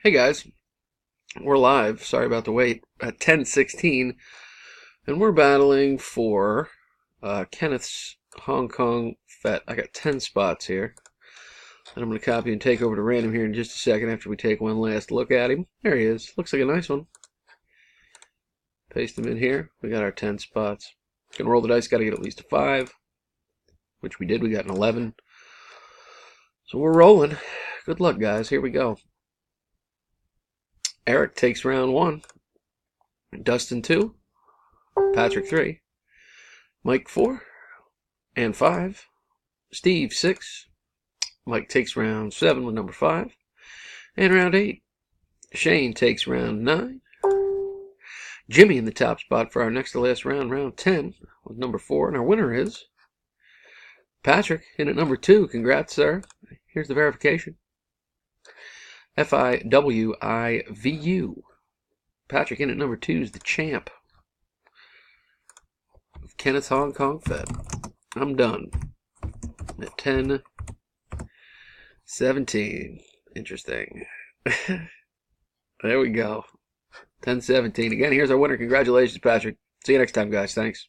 Hey guys, we're live. Sorry about the wait. At 10:16, and we're battling for Kenneth's Hong Kong Fett. I got 10 spots here, and I'm going to copy and take over to random here in just a second after we take one last look at him. There he is. Looks like a nice one. Paste him in here. We got our 10 spots. Gonna roll the dice. Got to get at least a 5, which we did. We got an 11. So we're rolling. Good luck, guys. Here we go. Eric takes round 1. Dustin 2. Patrick 3. Mike 4. And 5. Steve 6. Mike takes round 7 with number 5. And round 8. Shane takes round 9. Jimmy in the top spot for our next to last round, round 10, with number 4. And our winner is Patrick in at number 2. Congrats, sir. Here's the verification. FIWIVU. Patrick in at number 2 is the champ of Kenneth Hong Kong Fett. I'm done at 10:17. Interesting. There we go. 10:17. Again, here's our winner. Congratulations, Patrick. See you next time, guys. Thanks.